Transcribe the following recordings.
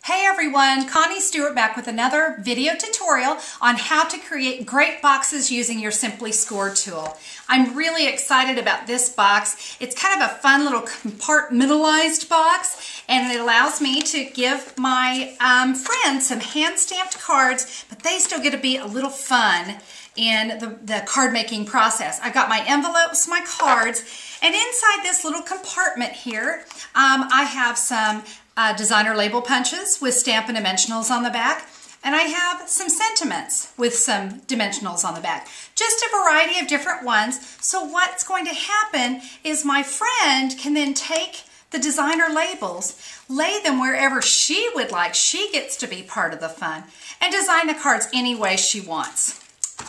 Hey everyone, Connie Stewart back with another video tutorial on how to create great boxes using your Simply Score tool. I'm really excited about this box. It's kind of a fun little compartmentalized box, and it allows me to give my friends some hand-stamped cards, but they still get to be a little fun in the card making process. I've got my envelopes, my cards, and inside this little compartment here, I have some designer label punches with Stampin' Dimensionals on the back, and I have some sentiments with some dimensionals on the back. Just a variety of different ones. So what's going to happen is my friend can then take the designer labels, lay them wherever she would like. She gets to be part of the fun and design the cards any way she wants.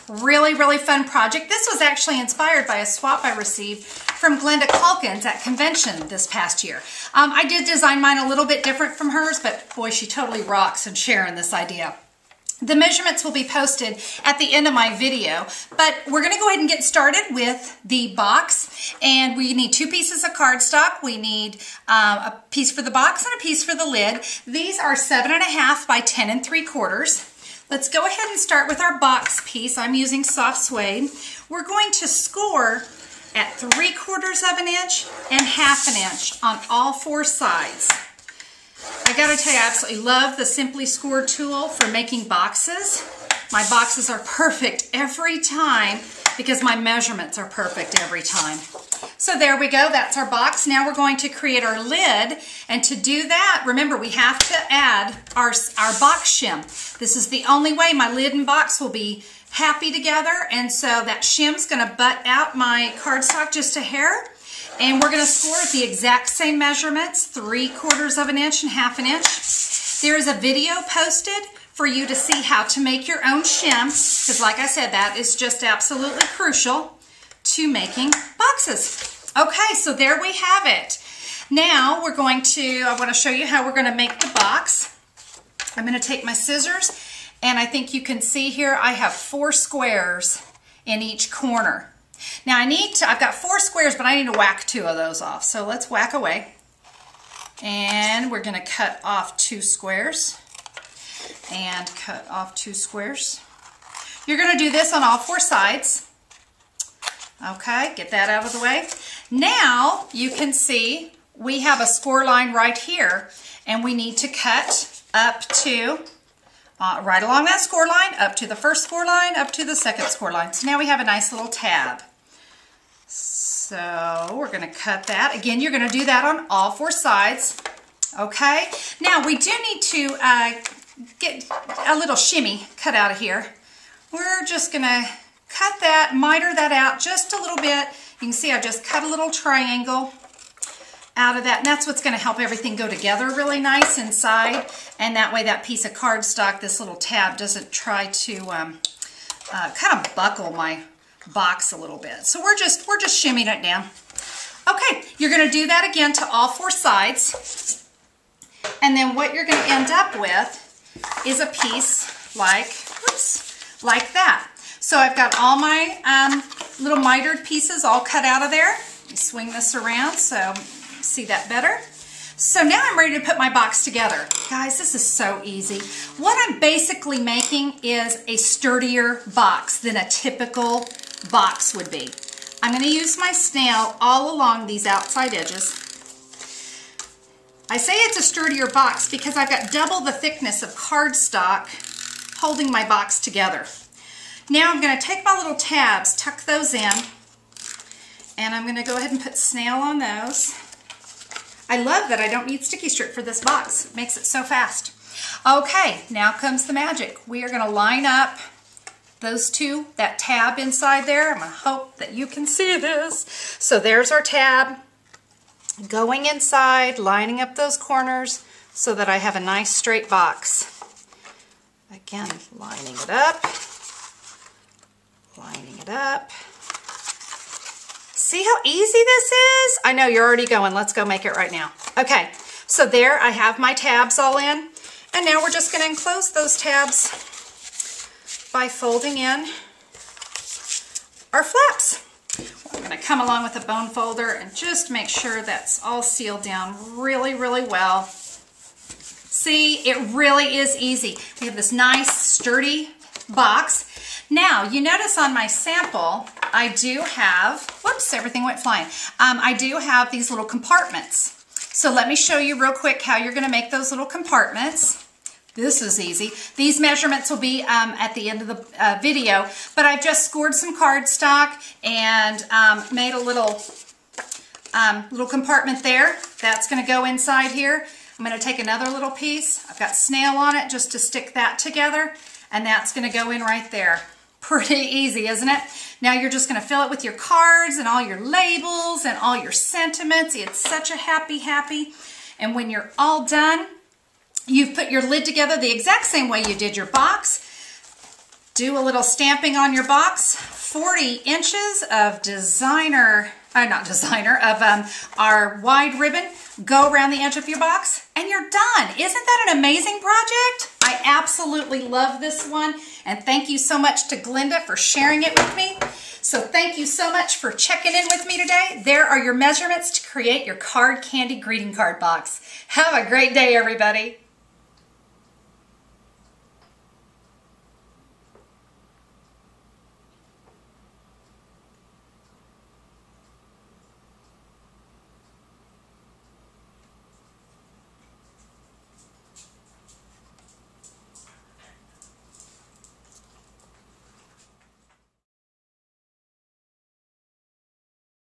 Really, really fun project. This was actually inspired by a swap I received from Glenda Calkins at convention this past year. I did design mine a little bit different from hers, but boy, she totally rocks in sharing this idea. The measurements will be posted at the end of my video, but we're going to go ahead and get started with the box. And we need 2 pieces of cardstock. We need a piece for the box and a piece for the lid. These are 7.5 by 10 3/4. Let's go ahead and start with our box piece. I'm using soft suede. We're going to score at 3/4 inch and 1/2 inch on all 4 sides. I gotta tell you, I absolutely love the Simply Score tool for making boxes. My boxes are perfect every time because my measurements are perfect every time. So there we go, that's our box. Now we're going to create our lid, and to do that, remember, we have to add our box shim. This is the only way my lid and box will be happy together, and so that shim's gonna butt out my cardstock just a hair, and we're gonna score at the exact same measurements, 3/4 inch and 1/2 inch. There is a video posted for you to see how to make your own shim, because like I said, that is just absolutely crucial to making boxes. Okay, so there we have it. Now I want to show you how we're going to make the box. I'm going to take my scissors, and I think you can see here I have 4 squares in each corner. Now I've got 4 squares, but I need to whack 2 of those off. So let's whack away. And we're going to cut off 2 squares. And cut off 2 squares. You're going to do this on all 4 sides. Okay, get that out of the way. Now you can see we have a score line right here, and we need to cut up to, right along that score line, up to the first score line, up to the second score line. So now we have a nice little tab. So we're going to cut that. Again, you're going to do that on all 4 sides. Okay, now we do need to get a little shimmy cut out of here. We're just going to cut that, miter that out just a little bit. You can see I've just cut a little triangle out of that, and that's what's going to help everything go together really nice inside, and that way that piece of cardstock, this little tab, doesn't try to kind of buckle my box a little bit. So we're just shimmying it down. Okay, you're going to do that again to all 4 sides, and then what you're going to end up with is a piece like that. So I've got all my little mitered pieces all cut out of there. Let me swing this around so you see that better. So now I'm ready to put my box together. Guys, this is so easy. What I'm basically making is a sturdier box than a typical box would be. I'm going to use my snail all along these outside edges. I say it's a sturdier box because I've got double the thickness of cardstock holding my box together. Now I'm going to take my little tabs, tuck those in, and I'm going to go ahead and put snail on those. I love that I don't need sticky strip for this box. It makes it so fast. Okay, now comes the magic. We are going to line up those 2, that tab inside there. I'm going to hope that you can see this. So there's our tab going inside, lining up those corners so that I have a nice straight box. Again, lining it up. Lining it up. See how easy this is? I know you're already going, let's go make it right now. Okay, so there I have my tabs all in, and now we're just going to enclose those tabs by folding in our flaps. I'm going to come along with a bone folder and just make sure that's all sealed down really, really well. See, it really is easy. We have this nice sturdy box. Now, you notice on my sample, I do have, whoops, everything went flying. I do have these little compartments. So let me show you real quick how you're gonna make those little compartments. This is easy. These measurements will be at the end of the video, but I've just scored some cardstock and made a little compartment there. That's gonna go inside here. I'm gonna take another little piece. I've got snail on it just to stick that together, and that's gonna go in right there. Pretty easy, isn't it? Now you're just gonna fill it with your cards and all your labels and all your sentiments. It's such a happy. And when you're all done, you've put your lid together the exact same way you did your box. Do a little stamping on your box. 40 inches of our wide ribbon. Go around the edge of your box and you're done. Isn't that an amazing project? I absolutely love this one. And thank you so much to Glenda for sharing it with me. So thank you so much for checking in with me today. There are your measurements to create your card candy greeting card box. Have a great day, everybody.